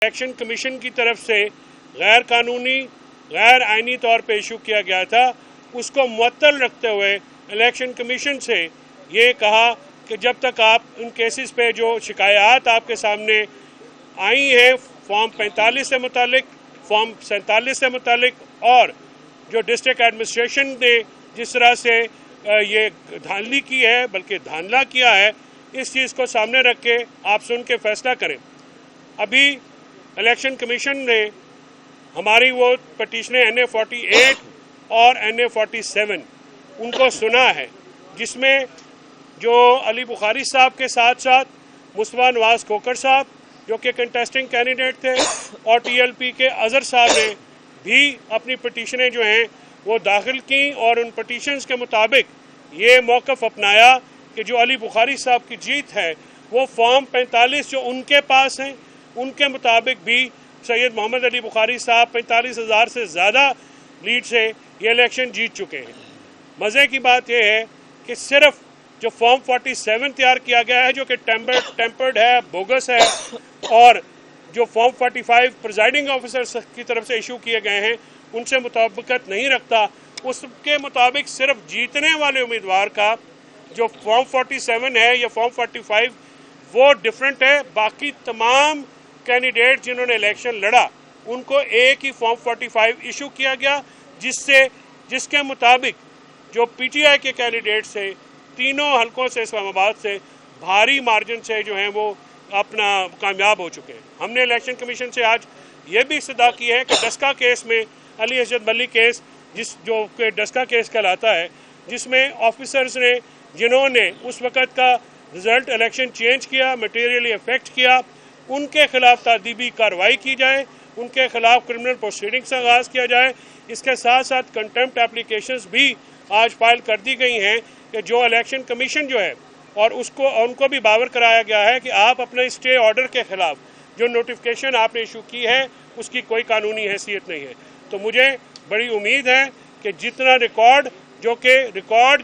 Election commission کی طرف سے غیر قانونی غیر آئینی طور پہ ایشو کیا گیا تھا، اس کو معطل رکھتے ہوئے الیکشن کمیشن سے یہ کہا کہ جب تک آپ ان کیسز پہ جو شکایات آپ کے سامنے آئی ہیں فارم 45 سے متعلق، فارم 47 سے متعلق، اور جو ڈسٹرکٹ ایڈمنسٹریشن نے جس طرح سے یہ دھاندلی کی ہے بلکہ دھاندلا کیا ہے، اس چیز کو سامنے رکھ کے آپ سن کے فیصلہ کریں۔ ابھی الیکشن کمیشن نے ہماری وہ پٹیشنیں NA-48 اور NA-47 ان کو سنا ہے، جس میں جو علی بخاری صاحب کے ساتھ ساتھ مصطفیٰ نواز کھوکھر صاحب جو کہ کنٹیسٹنگ کینڈیڈیٹ تھے، اور TLP کے اظہر صاحب نے بھی اپنی پٹیشنیں جو ہیں وہ داخل کیں، اور ان پٹیشنز کے مطابق یہ موقف اپنایا کہ جو علی بخاری صاحب کی جیت ہے وہ فارم 45 جو ان کے پاس ہیں ان کے مطابق بھی سید محمد علی بخاری صاحب 45,000 سے زیادہ لیڈ سے یہ الیکشن جیت چکے ہیں۔ مزے کی بات یہ ہے کہ صرف جو فارم 47 تیار کیا گیا ہے جو کہ ٹیمپرڈ ہے، بوگس ہے، اور جو فارم 45 پریزائڈنگ آفیسر کی طرف سے ایشو کیے گئے ہیں ان سے مطابقت نہیں رکھتا، اس کے مطابق صرف جیتنے والے امیدوار کا جو فارم 47 ہے یا فارم 45 وہ ڈیفرنٹ ہے۔ باقی تمام کینڈیڈیٹ جنہوں نے الیکشن لڑا ان کو ایک ہی فارم 45 ایشو کیا گیا، جس کے مطابق جو PTI کے کینڈیڈیٹ سے تینوں حلقوں سے اسلام آباد سے بھاری مارجن سے جو ہیں وہ اپنا کامیاب ہو چکے ہیں۔ ہم نے الیکشن کمیشن سے آج یہ بھی استدعا کی ہے کہ ڈسکا کیس میں علی حجت ملی کیس جو کہ ڈسکا کیس کہلاتا ہے، جس میں آفیسرز نے جنہوں نے اس وقت کا رزلٹ الیکشن چینج کیا، میٹیریلی افیکٹ کیا، ان کے خلاف تادیبی کارروائی کی جائے، ان کے خلاف کرمنل پروسیڈنگ سے آغاز کیا جائے۔ اس کے ساتھ ساتھ کنٹمپٹ اپلیکیشنز بھی آج فائل کر دی گئی ہیں کہ جو الیکشن کمیشن جو ہے اور ان کو بھی باور کرایا گیا ہے کہ آپ اپنے اسٹے آرڈر کے خلاف جو نوٹیفیکیشن آپ نے ایشو کی ہے اس کی کوئی قانونی حیثیت نہیں ہے۔ تو مجھے بڑی امید ہے کہ جتنا ریکارڈ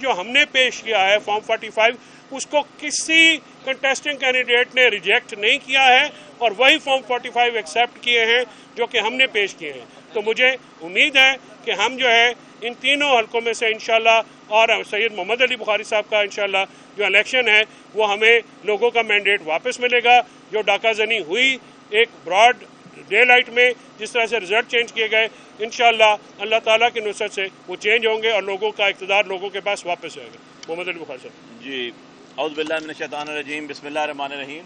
جو ہم نے پیش کیا ہے فارم 45 اس کو کسی کنٹیسٹنگ کینڈیڈیٹ نے ریجیکٹ نہیں کیا ہے، اور وہی فارم 45 ایکسیپٹ کیے ہیں جو کہ ہم نے پیش کیے ہیں۔ تو مجھے امید ہے کہ ہم جو ہے ان تینوں حلقوں میں سے انشاءاللہ، اور سید محمد علی بخاری صاحب کا انشاءاللہ جو الیکشن ہے وہ ہمیں لوگوں کا مینڈیٹ واپس ملے گا۔ جو ڈاکہ زنی ہوئی ایک براڈ ڈے لائٹ میں جس طرح سے رزلٹ چینج کیے گئے، انشاءاللہ اللہ تعالیٰ کی نصرت سے وہ چینج ہوں گے اور لوگوں کا اقتدار لوگوں کے پاس واپس آئے گا۔ محمد علی بخاری صاحب۔ جی، اعوذ باللہ من الشیطان الرجیم، بسم اللہ الرحمن الرحیم۔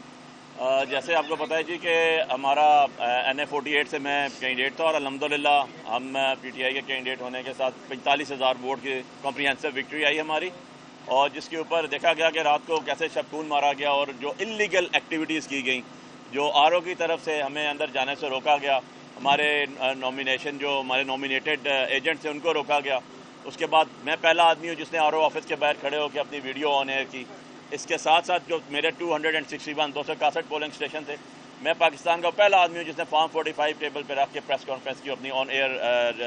جیسے آپ کو پتہ ہے جی کہ ہمارا NA-48 سے میں کینڈیڈیٹ تھا، اور الحمدللہ ہم PTI کے کینڈیڈیٹ ہونے کے ساتھ 45,000 ووٹ کی کمپریہنسو وکٹری آئی ہماری، اور جس کے اوپر دیکھا گیا کہ رات کو کیسے شبخون مارا گیا اور جو انلیگل ایکٹیویٹیز کی گئیں، جو RO کی طرف سے ہمیں اندر جانے سے روکا گیا، ہمارے نومینیشن جو ہمارے نومینیٹڈ ایجنٹ تھے ان کو روکا گیا۔ اس کے بعد میں پہلا آدمی ہوں جس نے RO آفس کے باہر کھڑے ہو کے اپنی ویڈیو آن ایئر کی۔ اس کے ساتھ ساتھ جو میرے 261 پولنگ اسٹیشن تھے، میں پاکستان کا پہلا آدمی ہوں جس نے فارم 45 ٹیبل پہ رکھ کے پریس کانفرنس کی، اپنی آن ایئر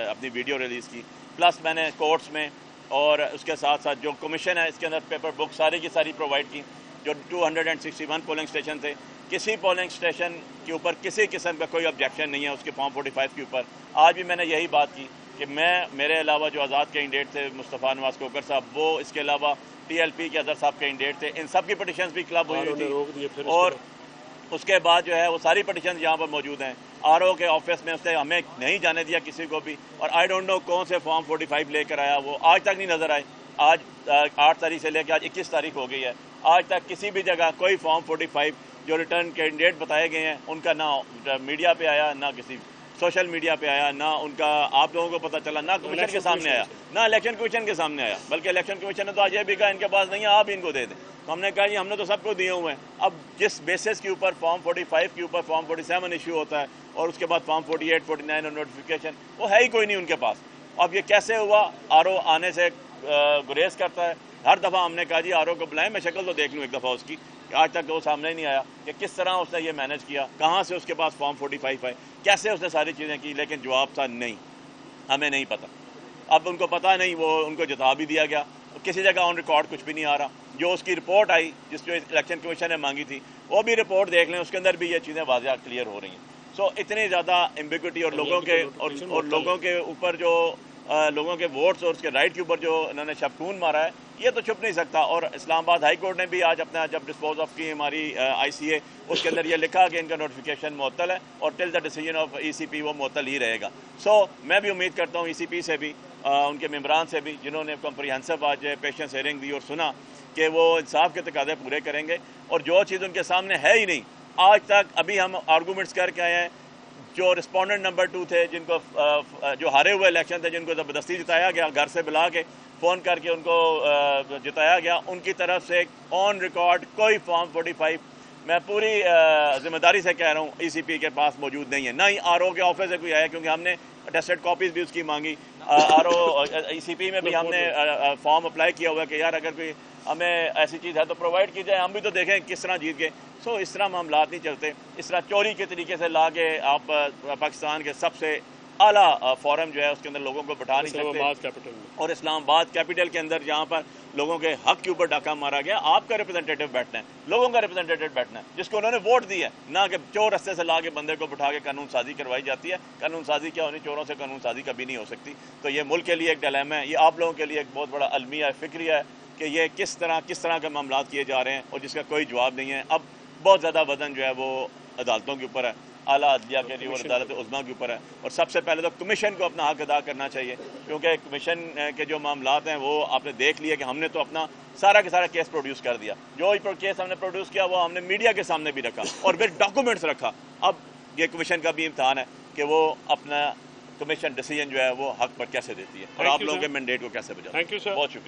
اپنی ویڈیو ریلیز کی۔ پلس میں نے کورٹس میں اور اس کے ساتھ ساتھ جو کمیشن ہے اس کے اندر پیپر بک ساری کی ساری پرووائڈ کی۔ جو 261 پولنگ اسٹیشن تھے، کسی پولنگ اسٹیشن کے اوپر کسی قسم کا کوئی آبجیکشن نہیں ہے اس کے فارم 45 کے اوپر۔ آج بھی میں نے یہی بات کی کہ میرے علاوہ جو آزاد کینڈیڈیٹ تھے مصطفیٰ نواز کھوکھر صاحب، وہ اس کے علاوہ TLP کے اظہر صاحب کینڈیڈیٹ تھے، ان سب کی پٹیشنز بھی کلب ہوئی ہوئی تھی، اور اس کے بعد جو ہے وہ ساری پٹیشنز یہاں پر موجود ہیں۔ RO کے آفس میں اس نے ہمیں نہیں جانے دیا کسی کو بھی، اور آئی ڈونٹ نو کون سے فارم 45 لے کر آیا، وہ آج تک نہیں نظر آئے۔ آج 8 تاریخ سے لے کے آج 21 تاریخ ہو گئی ہے، آج تک کسی بھی جگہ کوئی فارم 45 جو ریٹرن کینڈیڈیٹ بتائے گئے ہیں ان کا نہ میڈیا پہ آیا، نہ کسی سوشل میڈیا پہ آیا، نہ ان کا آپ لوگوں کو پتہ چلا، نہ کمیشن کے سامنے آیا، نہ الیکشن کمیشن کے سامنے آیا، بلکہ الیکشن کمیشن نے تو آج یہ بھی کہا ان کے پاس نہیں ہے، آپ ان کو دے دیں۔ تو ہم نے کہا جی ہم نے تو سب کو دیے ہوئے ہیں۔ اب جس بیسس کے اوپر فارم 45 کے اوپر فارم 47 ایشو ہوتا ہے، اور اس کے بعد فارم 48 49 اور نوٹیفیکیشن، وہ ہے ہی کوئی نہیں ان کے پاس۔ اب یہ کیسے ہوا؟ RO آنے سے گریز کرتا ہے۔ ہر دفعہ ہم نے کہا جی RO کو بلائیں، میں شکل تو دیکھ لوں ایک دفعہ اس کی، آج تک وہ سامنے ہی نہیں آیا کہ کس طرح اس نے یہ مینج کیا، کہاں سے اس کے پاس فارم 45 آئے، کیسے اس نے ساری چیزیں کی، لیکن جواب تھا نہیں، ہمیں نہیں پتہ۔ اب ان کو پتہ نہیں، وہ ان کو جتا بھی دیا گیا، کسی جگہ آن ریکارڈ کچھ بھی نہیں آ رہا۔ جو اس کی رپورٹ آئی جس جو الیکشن کمیشن نے مانگی تھی، وہ بھی رپورٹ دیکھ لیں، اس کے اندر بھی یہ چیزیں واضح کلیئر ہو رہی ہیں۔ سو اتنی زیادہ ایمبیگوٹی اور لوگوں کے اوپر جو لوگوں کے ووٹس اور اس کے رائٹ کے اوپر جو انہوں نے شبخون مارا ہے یہ تو چھپ نہیں سکتا. اور اسلام آباد ہائی کورٹ نے بھی آج اپنا جب ڈسپوز آف کی ہماری آئی سی اے اس کے اندر یہ لکھا کہ ان کا نوٹیفیکیشن معطل ہے اور ٹل دا ڈیسیجن آف ای سی پی وہ معطل ہی رہے گا. سو میں بھی امید کرتا ہوں ای سی پی سے بھی ان کے ممبران سے بھی جنہوں نے کمپریہنسو آج پیشنس ہیئرنگ دی اور سنا کہ وہ انصاف کے تقاضے پورے کریں گے. اور جو چیز ان کے سامنے ہے ہی نہیں آج تک ابھی ہم آرگومنٹس کر کے آئے ہیں, جو رسپونڈنٹ نمبر 2 تھے جن کو جو ہارے ہوئے الیکشن تھے جن کو زبردستی جتایا گیا, گھر سے بلا کے فون کر کے ان کو جتایا گیا, ان کی طرف سے آن ریکارڈ کوئی فارم 45 میں پوری ذمہ داری سے کہہ رہا ہوں ای سی پی کے پاس موجود نہیں ہے, نہ ہی آر او کے آفس سے کوئی آیا کیونکہ ہم نے اٹیسٹڈ کاپیز بھی اس کی مانگی. آر او ای سی پی میں بھی ہم نے فارم اپلائی کیا ہوا ہے کہ یار اگر کوئی ہمیں ایسی چیز ہے تو پرووائڈ کی جائے, ہم بھی تو دیکھیں کس طرح جیت گئے. سو اس طرح معاملات نہیں چلتے, اس طرح چوری کے طریقے سے لا کے آپ پاکستان کے سب سے اعلیٰ فورم جو ہے اس کے اندر لوگوں کو بٹھا نہیں سکتے. اور اسلام آباد کیپٹل کے اندر جہاں پر لوگوں کے حق کے اوپر ڈاکہ مارا گیا, آپ کا ریپرزنٹیٹیو بیٹھنا ہے, لوگوں کا ریپرزنٹیٹیو بیٹھنا ہے جس کو انہوں نے ووٹ دی ہے, نہ کہ چور رستے سے لا کے بندے کو بٹھا کے قانون سازی کروائی جاتی ہے. قانون سازی کیا ہونی, چوروں سے قانون سازی کبھی نہیں ہو سکتی. تو یہ ملک کے لیے ایک ڈیلیما ہے, یہ آپ لوگوں کے لیے ایک بہت بڑا المیہ فکری ہے کہ یہ کس طرح کے معاملات کیے جا رہے ہیں اور جس کا کوئی جواب نہیں ہے. اب بہت زیادہ وزن جو ہے وہ عدالتوں کے اوپر ہے, اعلیٰ عدلیہ کے لیے اور عدالت عظمیٰ کے اوپر ہے. اور سب سے پہلے تو کمیشن کو اپنا حق ادا کرنا چاہیے, کیونکہ کمیشن کے جو معاملات ہیں وہ آپ نے دیکھ لیا کہ ہم نے تو اپنا سارا کے سارا کیس پروڈیوس کر دیا. جو کیس ہم نے پروڈیوس کیا وہ ہم نے میڈیا کے سامنے بھی رکھا اور پھر ڈاکومنٹس رکھا. اب یہ کمیشن کا بھی امتحان ہے کہ وہ اپنا کمیشن ڈیسیجن جو ہے وہ حق پر کیسے دیتی ہے اور آپ لوگوں کے مینڈیٹ کو کیسے بجاتی ہے. بہت شکریہ.